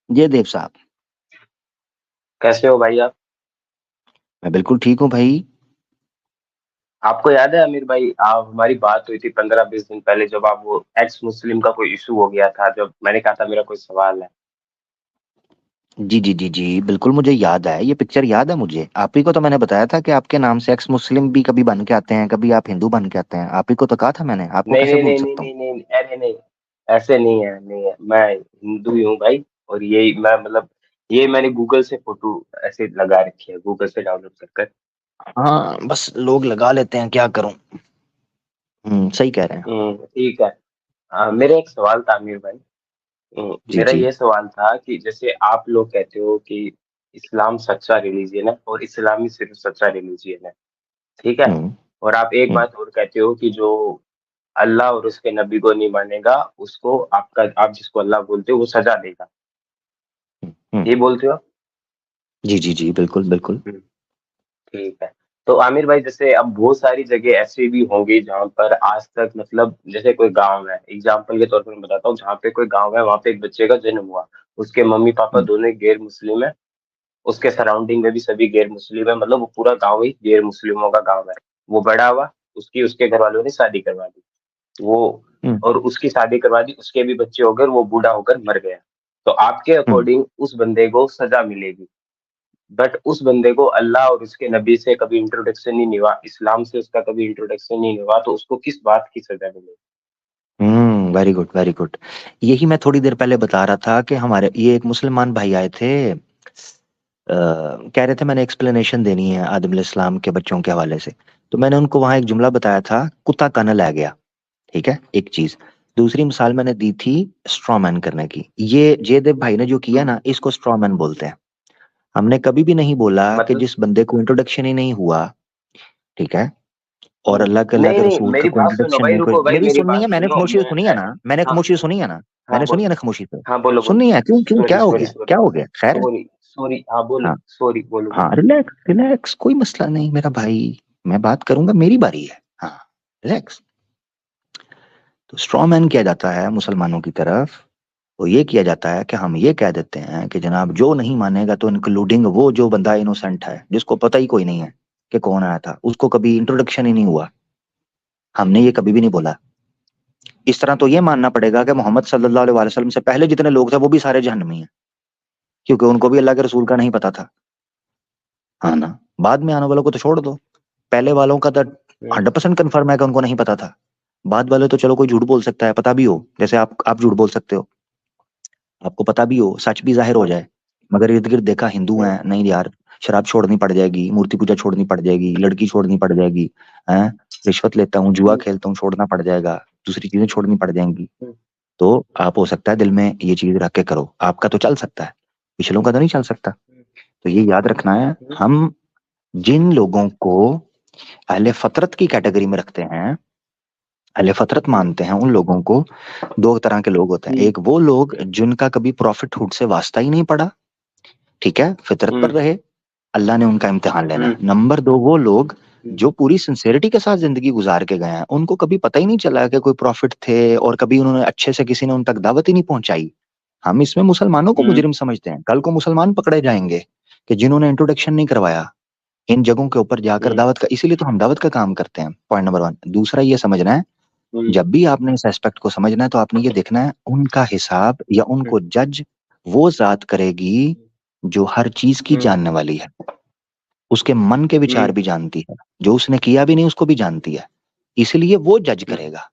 जयदेव साहब। कैसे हो भाई आप? मैं बिल्कुल ठीक हूँ भाई। आपको याद है आमिर भाई, आप हमारी बात हुई थी 15-20 दिन पहले, जब आप वो एक्स मुस्लिम का कोई इशू हो गया था, जब मैंने कहा था मेरा कोई सवाल है। जी जी जी जी, बिल्कुल मुझे याद है, ये पिक्चर याद है मुझे। आप ही को तो मैंने बताया था कि आपके नाम से एक्स मुस्लिम भी कभी बन के आते हैं, कभी आप हिंदू बन के आते हैं। आप ही को तो कहा था मैंने, आपको नहीं कैसे नहीं भूल नहीं नहीं सकता हूँ। नहीं नहीं, अरे नहीं, ऐसे नहीं है, नहीं है। मैं हिंदू ही हूँ भाई। और यही मैं मतलब, ये मैंने गूगल से फोटो ऐसे लगा रखी है, गूगल से डाउनलोड कर कर। हाँ, बस लोग लगा लेते हैं, क्या करूं। सही कह रहे हैं। ठीक है। मेरा एक सवाल था आमिर भाई। जी मेरा जी। ये सवाल था कि जैसे आप लोग कहते हो कि इस्लाम सच्चा रिलीजियन है और इस्लामी सिर्फ सच्चा रिलीजियन है, ठीक है। हम्म और आप एक हम्म बात और कहते हो कि जो अल्लाह और उसके नबी को नहीं मानेगा, उसको आपका, आप जिसको अल्लाह बोलते हो वो सजा देगा, हम्म। ये बोलते हो आप? जी जी जी, बिल्कुल बिल्कुल। हम्म, ठीक है। तो आमिर भाई, जैसे अब बहुत सारी जगह ऐसी भी होंगी जहां पर आज तक, मतलब जैसे कोई गांव है, एग्जाम्पल के तौर पर मैं बताता हूँ, जहाँ पे कोई गांव है, वहां पे एक बच्चे का जन्म हुआ, उसके मम्मी पापा हम्म दोनों ही गैर मुस्लिम है, उसके सराउंडिंग में भी सभी गैर मुस्लिम है, मतलब वो पूरा गांव ही गैर मुस्लिमों का गांव है। वो बड़ा हुआ, उसकी उसके घर वालों ने शादी करवा दी, वो, हम्म और उसकी शादी करवा दी, उसके भी बच्चे हो गए, वो बूढ़ा होकर मर गया। तो आपके हम्म। अकॉर्डिंग उस बंदे को सजा मिलेगी, बट उस बंदे को अल्लाह और उसके नबी से कभी इंट्रोडक्शन नहीं हुआ, इस्लाम से उसका कभी इंट्रोडक्शन नहीं हुआ, तो उसको किस बात की सजा मिलेगी? Very good very good. यही मैं थोड़ी देर पहले बता रहा था कि हमारे ये एक मुसलमान भाई आए थे। कह रहे थे मैंने एक्सप्लेनेशन देनी है आदम इस्लाम के बच्चों के हवाले से। तो मैंने उनको वहां एक जुमला बताया था, कुत्ता काना लै गया। ठीक है, एक चीज। दूसरी मिसाल मैंने दी थी स्ट्रॉ मैन करने की। ये जयदेव भाई ने जो किया ना, इसको स्ट्रॉ मैन बोलते हैं। हमने कभी भी नहीं बोला कि मतलब, जिस बंदे को इंट्रोडक्शन ही नहीं हुआ, ठीक है, और अल्लाह नहीं के नहीं, रसूल का मेरी कोई बात सुनो इंट्रोडक्शन भाई, नहीं, कोई रुको भाई, मेरी मेरी सुननी है, बात मैंने सुनो। खामोशी से सुनी है ना, मैंने हाँ खामोशी से सुनी है ना, हाँ, मैंने सुनी बोलो। है ना खामोशी से। हाँ, बोलो बोलो। सुननी है, क्यों क्यों, सॉरी क्या हो सॉरी गया, सॉरी क्या हो गया, खैर। सॉरी सॉरी, हाँ बोलो, हाँ सॉरी, बोलो हाँ, बोलो। रिलैक्स रिलैक्स, कोई मसला नहीं मेरा भाई। मैं बात करूंगा, मेरी बारी है। हाँ, रिलैक्स। तो स्ट्रॉ मैन किया जाता है मुसलमानों की तरफ। तो ये किया जाता है कि हम ये कह देते हैं कि जनाब जो नहीं मानेगा, तो इंक्लूडिंग वो जो बंदा इनोसेंट है, जिसको पता ही कोई नहीं है कि कौन आया था, उसको कभी इंट्रोडक्शन ही नहीं हुआ, हमने ये कभी भी नहीं बोला। इस तरह तो ये मानना पड़ेगा कि मोहम्मद सल्लल्लाहु अलैहि वसल्लम से पहले जितने लोग थे वो भी सारे जहन्नमी हैं, क्योंकि उनको भी अल्लाह के रसूल का नहीं पता था। हाँ ना। बाद में आने वालों को तो छोड़ दो, पहले वालों का तो हम्म, 100% कन्फर्म है कि उनको नहीं पता था। बाद वाले तो चलो कोई झूठ बोल सकता है, पता भी हो, जैसे आप झूठ बोल सकते हो, आपको पता भी हो, सच भी जाहिर हो हाँ, जाए, मगर इर्द गिर्द देखा हिंदू हम्म, हैं, नहीं यार, शराब छोड़नी पड़ जाएगी, मूर्ति पूजा छोड़नी पड़ जाएगी, लड़की छोड़नी पड़ जाएगी, हैं, रिश्वत लेता हूँ, जुआ हम्म, खेलता हूँ, छोड़ना पड़ जाएगा, दूसरी चीजें छोड़नी पड़ जाएंगी। हम्म, तो आप हो सकता है दिल में ये चीज रख के करो, आपका तो चल सकता है, पिछलों का तो नहीं चल सकता। तो ये याद रखना है। हम्म, हम जिन लोगों को अहले फतरत की कैटेगरी में रखते हैं, अहले फतरत मानते हैं, उन लोगों को दो तरह के लोग होते हैं। हम्म, एक वो लोग जिनका कभी प्रॉफिट हुड से वास्ता ही नहीं पड़ा, ठीक है, फितरत पर हम्म, रहे, अल्लाह ने उनका इम्तिहान लेना है। हम्म, नंबर दो, वो लोग हम्म, जो पूरी सिंसेरिटी के साथ जिंदगी गुजार के गए हैं, उनको कभी पता ही नहीं चला कि कोई प्रॉफिट थे, और कभी उन्होंने अच्छे से किसी ने उन तक दावत ही नहीं पहुंचाई। हम इसमें मुसलमानों को हम्म, मुजरिम समझते हैं, कल को मुसलमान पकड़े जाएंगे कि जिन्होंने इंट्रोडक्शन नहीं करवाया इन जगहों के ऊपर जाकर हम्म, दावत का। इसीलिए तो हम दावत का काम करते हैं, पॉइंट नंबर वन। दूसरा ये समझना है, हम्म, जब भी आपने इस एस्पेक्ट को समझना है, तो आपने ये देखना है, उनका हिसाब या हम्म, उनको जज वो जात करेगी जो हर चीज की हम्म, जानने वाली है, उसके मन के विचार हम्म, भी जानती है, जो उसने किया भी नहीं उसको भी जानती है। इसलिए वो जज करेगा,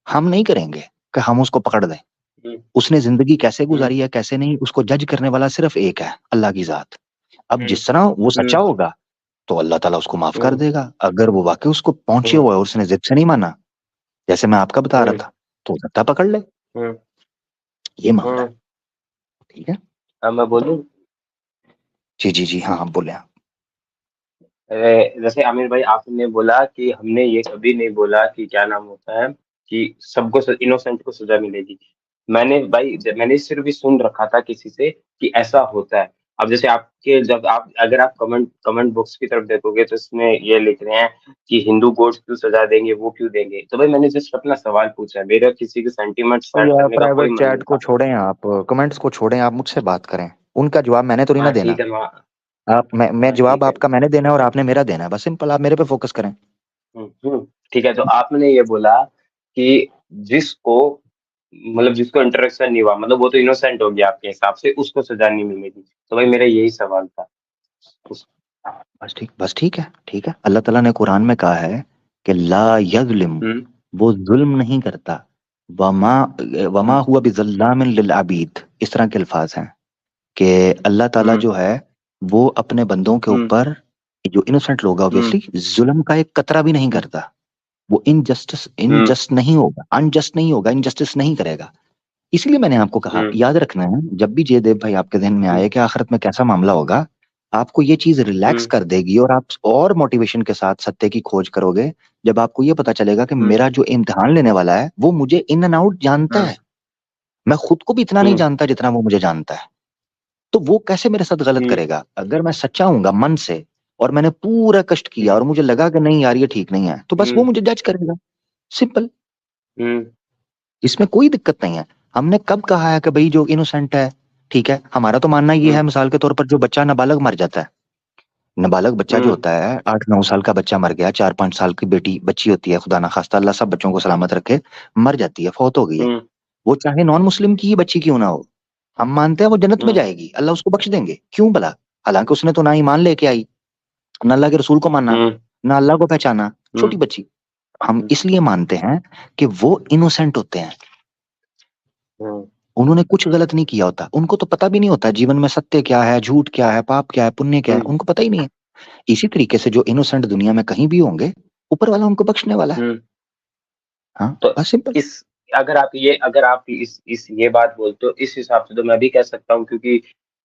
हम नहीं करेंगे कि हम उसको पकड़ दें। हम्म, उसने जिंदगी कैसे हम्म, गुजारी है कैसे नहीं, उसको जज करने वाला सिर्फ एक है, अल्लाह की जात। अब हम्म, जिस तरह वो सच्चा हम्म, होगा, तो अल्लाह ताला उसको माफ कर हम्म, देगा। अगर वो वाकई उसको पहुंचे हम्म, हुआ है और उसने जिद से नहीं माना, जैसे मैं आपका बता हम्म, रहा था, तो हो सकता है पकड़ ले। हम्म, ये मामला है। हम्म। ठीक है। अब मैं बोलूं? जी जी जी, हाँ हाँ, बोले आप। जैसे आमिर भाई, आपने बोला कि हमने ये कभी नहीं बोला कि क्या नाम होता है, कि सबको, इनोसेंट को सजा मिलेगी। मैंने भाई, मैंने सिर्फ भी सुन रखा था किसी से कि ऐसा होता है। अब जैसे आपके जब आप अगर आप कमेंट बॉक्स की तरफ देखोगे तो इसमें ये लिख रहे हैं कि हिंदू गॉड्स क्यों सजा देंगे, वो क्यों देंगे। तो भाई मैंने जस्ट अपना सवाल पूछा है, मेरा किसी के सेंटीमेंट्स तो हर्ट यार करने का कोई प्राइवेट मन नहीं चैट को था। छोड़ें, आप कमेंट्स को छोड़ें, आप मुझसे बात करें। उनका जवाब मैंने तो नहीं ना हाँ देना। ठीक है, मैं आप मैं हाँ जवाब ठीक है। आपका मैंने देना है और आपने मेरा देना है, बस सिंपल। आप मेरे पे फोकस करें। ठीक है। तो आपने ये बोला कि जिसको मतलब जिसको इंटरेक्शन नहीं हुआ, मतलब वो तो इनोसेंट हो गया आपके हिसाब से, उसको सजा नहीं मिलेगी। तो भाई मेरा यही सवाल था। उस बस ठीक है, ठीक है। अल्लाह ताला ने कुरान में कहा है कि ला यज़लिम, हम्म वो जुल्म नहीं करता। वमा वमा हम्म हुआ बिज़ल्लामिन लिल अबीद, इस तरह के अल्फाज हैं कि अल्लाह ताला हम्म जो है वो अपने बंदों के हम्म ऊपर, जो इनोसेंट लोग हम्म ऑब्वियसली, जुल्म का एक कतरा भी नहीं करता। वो हम्म इनजस्ट नहीं होगा, अनजस्ट नहीं होगा, इनजस्टिस नहीं करेगा। इसलिए मैंने आपको कहा, हम्म याद रखना है, जब भी जयदेव भाई आपके ध्यान में हम्म आए कि आखिरत में कैसा मामला होगा, आपको ये चीज रिलैक्स हम्म कर देगी और आप और मोटिवेशन के साथ सत्य की खोज करोगे। जब आपको ये पता चलेगा कि हम्म मेरा जो इम्तिहान लेने वाला है वो मुझे इन एंड आउट जानता हम्म है, मैं खुद को भी इतना नहीं हम्म जानता जितना वो मुझे जानता है, तो वो कैसे मेरे साथ गलत हम्म करेगा। अगर मैं सच्चा हूंगा मन से और मैंने पूरा कष्ट किया और मुझे लगा कि नहीं यार ये ठीक नहीं है, तो बस वो हम्म मुझे जज करेगा। सिंपल। हम्म इसमें कोई दिक्कत नहीं है। हमने कब कहा है कि भाई जो इनोसेंट है, ठीक है, हमारा तो मानना ये है, हम्म मिसाल के तौर पर जो बच्चा नाबालग मर जाता है, नाबालग बच्चा जो हम्म होता है, 8-9 साल का बच्चा मर गया, 4-5 साल की बेटी बच्ची होती है, खुदा ना खास्ता, अल्लाह सब बच्चों को सलामत रखे, मर जाती है, फौत हो गई है, हम्म वो चाहे नॉन मुस्लिम की ही बच्ची क्यों ना हो, हम मानते हैं वो जन्नत में हम्म जाएगी, अल्लाह उसको बख्श देंगे, क्यों भला। हालांकि उसने तो ना ईमान लेके आई, ना अल्लाह के रसूल को माना, हम्म ना अल्लाह को पहचाना, हम्म छोटी बच्ची। हम हम्म इसलिए मानते हैं कि वो इनोसेंट होते हैं, हम्म उन्होंने कुछ गलत नहीं किया होता, उनको तो पता भी नहीं होता जीवन में सत्य क्या है, झूठ क्या है, पाप क्या है, पुण्य क्या है, हम्म उनको पता ही नहीं है। इसी तरीके से जो इनोसेंट दुनिया में कहीं भी होंगे, ऊपर वाला उनको बख्शने वाला है। हम्म। हाँ, तो बस सिंपल। इस अगर आप इस ये बात बोलते हो, इस हिसाब से तो मैं भी कह सकता हूँ, क्योंकि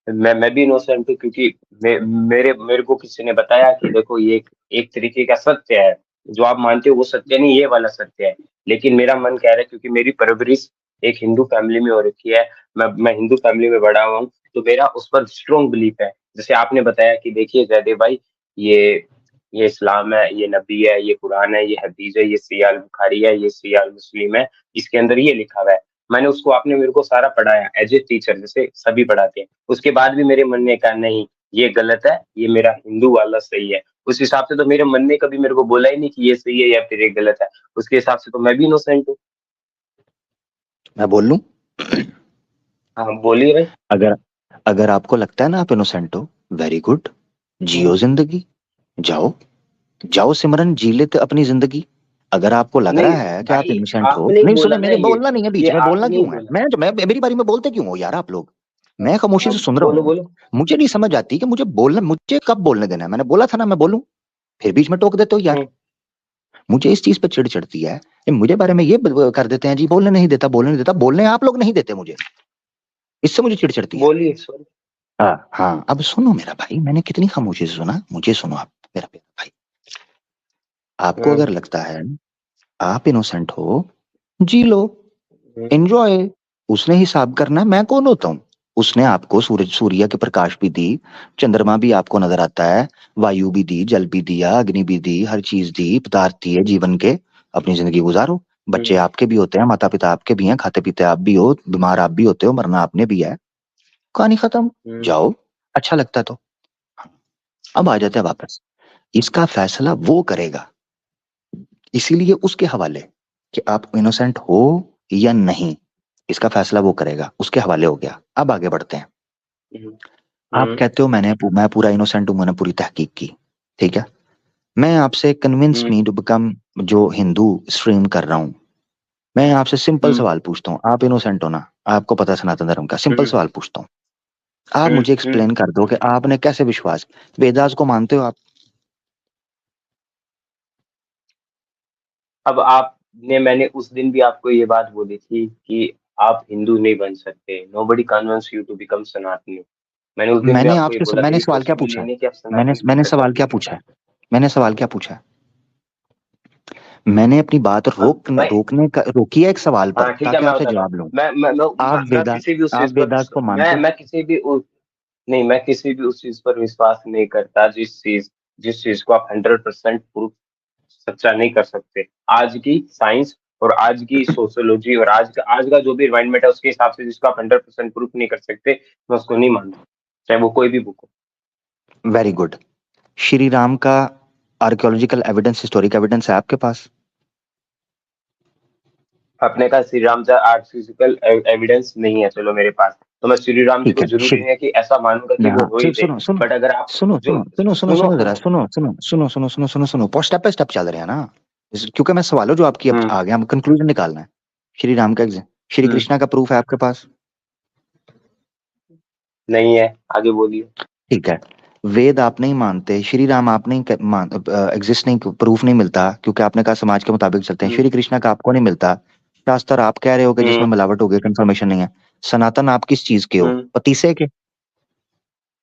मैं भी इनोसेंट हूँ, क्योंकि मेरे मेरे को किसी ने बताया कि देखो ये एक तरीके का सत्य है, जो आप मानते हो वो सत्य नहीं, ये वाला सत्य है। लेकिन मेरा मन कह रहा है, क्योंकि मेरी परवरिश एक हिंदू फैमिली में हो रखी है, मैं हिंदू फैमिली में बड़ा हुआ हूँ, तो मेरा उस पर स्ट्रॉन्ग बिलीफ है। जैसे आपने बताया कि देखिए जयदेव भाई, ये ये इस्लाम है, ये नबी है, ये कुरान है, ये हदीस है, ये सियाल बुखारी है, ये सियाल मुस्लिम है, इसके अंदर ये लिखा हुआ है। मैंने उसको आपने मेरे को सारा पढ़ाया एज ए टीचर, जैसे सभी पढ़ाते हैं। उसके बाद भी मेरे मन ने कहा नहीं, ये गलत है, ये मेरा हिंदू वाला सही है। उस हिसाब से तो मेरे मन ने कभी मेरे को बोला ही नहीं कि ये सही है या फिर ये गलत है। उसके हिसाब से तो मैं भी इनोसेंट हूँ। मैं बोल लूं, हाँ बोलिए भाई। अगर अगर आपको लगता है ना आप इनोसेंट हो, वेरी गुड, हम्म, जियो जिंदगी, जाओ, जाओ सिमरन, जी लेते अपनी जिंदगी। अगर आपको लग नहीं रहा है कि आप भाई, इनोसेंट हो, आपने ही नहीं सुने, बोला ना मेरे बोलना नहीं है ये बीच में, बोलना आपने ही क्यों है, बोला। मैं मेरी बारी में बोलते क्यों हो यार आप लोग। मैं खामोशी हाँ से सुन रहा बोलो हूँ, बोलो। मुझे नहीं समझ आती कि मुझे बोलना, मुझे कब बोलने देना है। मैंने बोला था ना मैं बोलूं, फिर बीच में टोक देते हो यार। हम्म, मुझे इस चीज पे चिढ़ चढ़ती है, मुझे बारे में ये कर देते हैं जी, बोलने नहीं देता, बोलने नहीं देता, बोलने आप लोग नहीं देते मुझे, इससे मुझे चिढ़ चढ़ती है। बोलिए सॉरी। हाँ हाँ, अब सुनो मेरा भाई, मैंने कितनी खामोशी से सुना, मुझे सुनो आप, मेरा प्यारा भाई। आपको हम्म अगर लगता है आप इनोसेंट हो, जी लो, हम्म एंजॉय। उसने हिसाब करना है, मैं कौन होता हूँ। उसने आपको सूर्य के प्रकाश भी दी, चंद्रमा भी आपको नजर आता है, वायु भी दी, जल भी दिया, अग्नि भी दी, हर चीज दी, पदार्थ दिए जीवन के। अपनी जिंदगी गुजारो, बच्चे हम्म आपके भी होते हैं, माता पिता आपके भी हैं, खाते पीते आप भी हो, बीमार आप भी होते हो, मरना आपने भी है, कहानी खत्म। हम्म जाओ, अच्छा लगता है तो। अब आ जाते हैं वापस, इसका फैसला वो करेगा, इसीलिए उसके हवाले, कि आप इनोसेंट हो या नहीं, इसका फैसला वो करेगा, उसके हवाले हो गया। अब आगे बढ़ते हैं। हम्म आप हम्म कहते हो मैं पूरा इनोसेंट हूं, मैंने पूरी तहकीक की, ठीक है, मैं आपसे convince hmm me to become जो हिंदू स्ट्रीम कर रहा हूं, मैं आपसे सिंपल हम्म सवाल पूछता हूँ, आप इनोसेंट हो ना, आपको पता है सनातन धर्म का, सिंपल हम्म सवाल पूछता हूँ, आप हम्म मुझे हम्म। एक्सप्लेन कर दो कि आपने कैसे विश्वास, वेदास को मानते हो आप। अब आपने मैंने उस दिन भी आपको ये बात बोली थी कि आप हिंदू नहीं बन सकते, nobody convince you to become Sanatani. मैंने उस दिन भी आपको ये बोला था मैंने कि सवाल क्या पॉसिबल पूछा ही है, नहीं कि आप मैंने सनातनी मैंने बन सवाल क्या सकोगे। पूछा है, मैंने सवाल क्या पूछा है, मैंने अपनी बात अब भाई रोकने का रोकी है एक सवाल पर हाँ ठीक है, ताकि मैं आपसे बताता हूँ। जवाब लूं। मैं आप मैं वेदा किसी भी उस चीज आप पर वेदास को मानते हो। मैं किसी भी नहीं, मैं किसी भी उस चीज पर विश्वास नहीं करता जिस चीज को आप 100% प्रूफ सच्चा नहीं कर सकते। आज की साइंस और आज की सोशियोलॉजी और आज का जो भी एनवायरनमेंट है उसके हिसाब से जिसको आप 100% प्रूफ नहीं कर सकते, मैं उसको नहीं मानता, चाहे वो कोई भी बुक हो। Very good. श्री राम का आर्कियोलॉजिकल एविडेंस, हिस्टोरिक एविडेंस है आपके पास? अपने का श्री राम का आर्टिफिशियल एविडेंस नहीं है चलो मेरे पास, तो मैं श्री राम जी ठीक को है, जरूरी श्री नहीं है कि ऐसा मानूंगा कि मैं वो हाँ हो ही सिर्फ थे। सुनो सुनो बट अगर आप सुनो जो सुनो सुनो सुनो सुनो सुनो जरा सुनो सुनो सुनो सुनो सुनो सुनो सुनो सुनो स्टेप बाय स्टेप चल रहे हैं ना। क्योंकि मैं सवालों जो आपकी अब हम्म आ गया, हम कंक्लूजन निकालना है। श्री राम का श्री हम्म कृष्णा का प्रूफ है आपके पास? नहीं है, आगे बोलिए। ठीक है। वेद आप नहीं मानते, श्री राम आप नहीं एग्जिस्ट नहीं, प्रूफ नहीं मिलता क्योंकि आपने कहा समाज के मुताबिक चलते हैं। हम्म श्री कृष्णा का आपको नहीं मिलता। शास्त्र आप कह रहे हो कि जिसमें हम्म मिलावट हो गई, कंफर्मेशन नहीं है। सनातन आप किस चीज के हो, हम्म पतीसे के?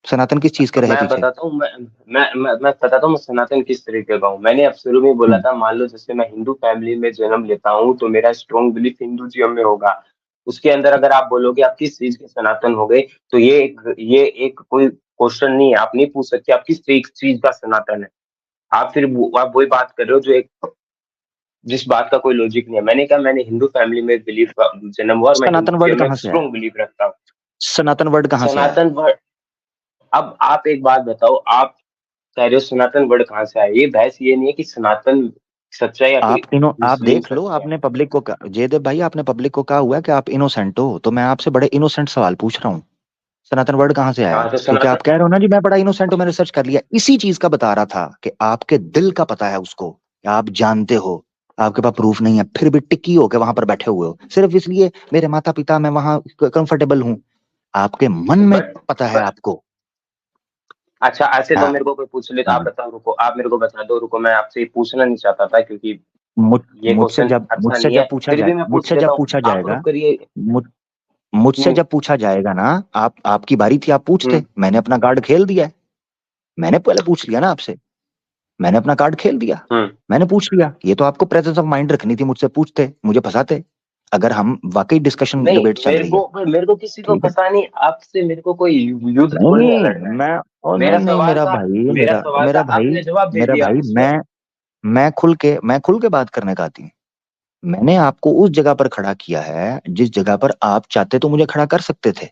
सनातन किस चीज के रहे मैं पीछे? बताता हूँ, मैं बताता हूँ मैं सनातन किस तरीके का हूँ। मैंने अब शुरू में ही बोला हम्म। था, मान लो जैसे मैं हिंदू फैमिली में जन्म लेता हूँ तो मेरा स्ट्रॉन्ग बिलीफ हिंदुइज्म में होगा। उसके अंदर अगर आप बोलोगे आप किस चीज के सनातन हो गए, तो ये एक कोई क्वेश्चन नहीं है, आप नहीं पूछ सकते आप किस चीज का सनातन है। आप फिर आप वही बात कर रहे हो जो एक जिस बात का कोई लॉजिक नहीं है। मैंने कहा मैंने हिंदू फैमिली में बिलीफ जन्म हुआ और मैं सनातन वर्ड हिंदुइज्म में कहाँ से आया? स्ट्रॉन्ग बिलीफ रखता हूँ। सनातन वर्ड कहाँ से आया? सनातन वर्ड, अब आप एक बात बताओ, आप कह रहे हो सनातन वर्ड कहाँ से आया, ये बहस ये नहीं है कि सनातन सच्चा है या कोई आप मुस्लिम देख लो, सच्चा है। आपने पब्लिक को जयदेव भाई आपने पब्लिक को कहा हुआ है कि आप इनोसेंट हो, तो मैं आपसे बड़े इनोसेंट सवाल पूछ रहा हूँ। सनातन वर्ड कहाँ से आया? हाँ तो क्योंकि आप सनातन, कह रहे हो ना जी मैं बड़ा इनोसेंट हूँ, मैंने रिसर्च कर लिया, इसी चीज का बता रहा था कि आपके दिल का पता है उसको, आप जानते हो। आपके पास प्रूफ नहीं है, फिर भी टिकी हो के वहां पर बैठे हुए हो सिर्फ इसलिए मेरे माता पिता मैं वहां कंफर्टेबल हूँ। आपके मन में बट पता है बट आपको। अच्छा, ऐसे तो हाँ। मेरे को कोई पूछ ले तो आप हाँ। बताओ, रुको आप मेरे को बता दो, रुको मैं आपसे ये पूछना नहीं चाहता था क्योंकि मुझ ये मुझसे क्वेश्चन जब अच्छा मुझसे नहीं है, जब पूछा फिर जाए भी मैं पूछ मुझसे लेता जब हूँ, पूछा आप जाएगा रुक करिए। मुझसे हम्म जब पूछा जाएगा ना, आप आपकी बारी थी, आप पूछते, हम्म मैंने अपना कार्ड खेल दिया है। मैंने पहले पूछ लिया ना आपसे, मैंने अपना कार्ड खेल दिया। हम्म मैंने पूछ लिया, ये तो आपको प्रेजेंस ऑफ माइंड रखनी थी, मुझसे पूछते, मुझे फंसाते। अगर हम वाकई डिस्कशन नहीं, डिबेट चल रही है। मेरे को किसी को ठीक है। फंसा नहीं, आपसे मेरे को कोई युद्ध थोड़ी ना नहीं लड़ना है। मैं, और नहीं मेरा नहीं सवाल मेरा था भाई, मेरा सवाल था, मेरा भाई, आपने जवाब दे मेरा दिया भाई, उसमें। मैं खुल के बात करने का आती हूँ। मैंने आपको उस जगह पर खड़ा किया है जिस जगह पर आप चाहते तो मुझे खड़ा कर सकते थे।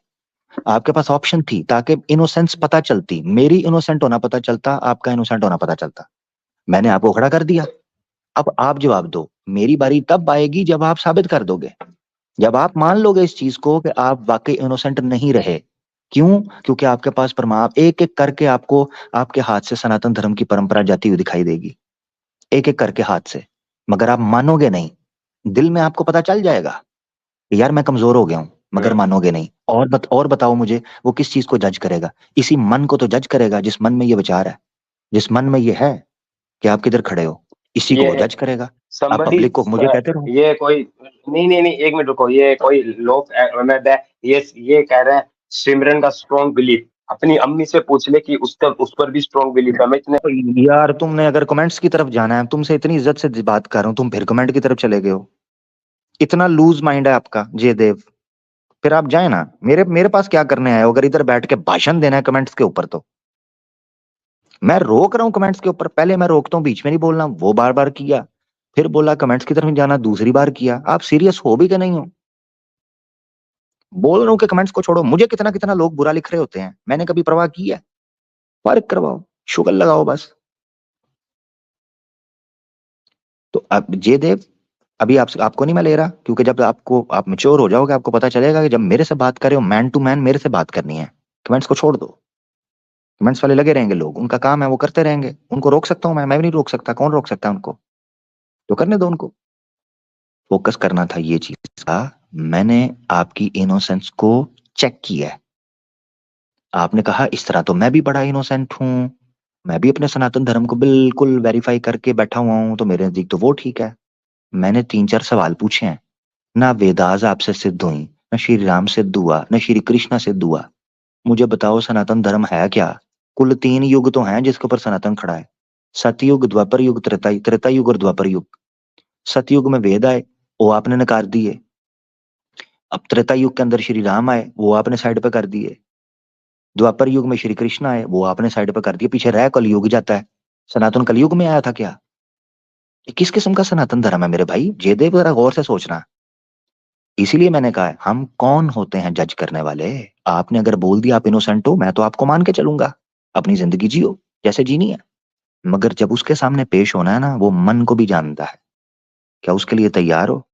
आपके पास ऑप्शन थी ताकि इनोसेंस पता चलती, मेरी इनोसेंट होना पता चलता, आपका इनोसेंट होना पता चलता। मैंने आपको खड़ा कर दिया। अब आप जवाब दो। मेरी बारी तब आएगी जब आप साबित कर दोगे, जब आप मान लोगे इस चीज को कि आप वाकई इनोसेंट नहीं रहे। क्यों? क्योंकि आपके पास प्रमाण एक एक करके आपको, आपके हाथ से सनातन धर्म की परंपरा जाती हुई दिखाई देगी, एक एक करके हाथ से। मगर आप मानोगे नहीं, दिल में आपको पता चल जाएगा कि यार मैं कमजोर हो गया हूं, मगर हम्म मानोगे नहीं। और बताओ मुझे, वो किस चीज को जज करेगा? इसी मन को तो जज करेगा जिस मन में ये विचार है, जिस मन में ये है कि आप किधर खड़े हो, इसी को ये वो जज करेगा। आप somebody पब्लिक को मुझे कहते रहो। ये कोई नहीं नहीं नहीं, एक मिनट रुको, ये कोई लोग ये कह रहे हैं सिमरन का स्ट्रॉन्ग बिलीफ, अपनी अम्मी से पूछ ले कि उस पर भी स्ट्रॉन्ग बिलीफ है। मैं इतने यार तुमने अगर कमेंट्स की तरफ जाना है, तुमसे इतनी इज्जत से बात कर रहा हूँ, तुम फिर कमेंट की तरफ चले गए हो। इतना लूज माइंड है आपका जयदेव। फिर आप जाए ना, मेरे मेरे पास क्या करने आए हो? अगर इधर बैठ के भाषण देना है कमेंट्स के ऊपर, तो मैं रोक रहा हूँ कमेंट्स के ऊपर। पहले मैं रोकता हूँ, बीच में नहीं बोलना, वो बार बार किया। फिर बोला कमेंट्स की तरफ नहीं जाना, दूसरी बार किया। आप सीरियस हो भी कि नहीं हो? बोल रहा हूँ कि कमेंट्स को छोड़ो। मुझे कितना कितना लोग बुरा लिख रहे होते हैं, मैंने कभी परवाह की है? फर्क करवाओ, शुगर लगाओ बस। तो अब जयदेव, अभी आपको नहीं मैं ले रहा, क्योंकि जब आप मेच्योर हो जाओगे आपको पता चलेगा कि जब मेरे से बात कर रहे हो, मैन टू मैन मेरे से बात करनी है। कमेंट्स को छोड़ दो। कमेंट्स वाले लगे रहेंगे, लोग उनका काम है, वो करते रहेंगे। उनको रोक सकता हूँ मैं भी नहीं रोक सकता। कौन रोक सकता है उनको? तो करने दो उनको। फोकस करना था ये चीज का। मैंने आपकी इनोसेंस को चेक किया है। आपने कहा इस तरह तो मैं भी बड़ा इनोसेंट हूँ, मैं भी अपने सनातन धर्म को बिल्कुल वेरीफाई करके बैठा हुआ हूँ, तो मेरे नजदीक तो वो ठीक है। मैंने 3-4 सवाल पूछे हैं। ना वेदास आपसे सिद्ध हुई, न श्री राम सिद्ध हुआ, न श्री कृष्णा सिद्ध हुआ। मुझे बताओ सनातन धर्म है क्या? कुल 3 युग तो हैं जिसके ऊपर सनातन खड़ा है। सतयुग, द्वापर युग, त्रेता युग और द्वापर युग। सतयुग में वेद आए, वो आपने नकार दिए। अब त्रेता युग के अंदर श्री राम आए, वो आपने साइड पे कर दिए। द्वापर युग में श्री कृष्ण आए, वो आपने साइड पर कर दिया, पीछे रह कलयुग जाता है। सनातन कलयुग में आया था क्या? ये किस किस्म का सनातन धर्म है मेरे भाई? जयदेव जरा गौर से सोचना। इसीलिए मैंने कहा है, हम कौन होते हैं जज करने वाले? आपने अगर बोल दिया आप इनोसेंट हो, मैं तो आपको मान के चलूंगा, अपनी जिंदगी जियो जैसे जीनी है। मगर जब उसके सामने पेश होना है ना, वो मन को भी जानता है। क्या उसके लिए तैयार हो?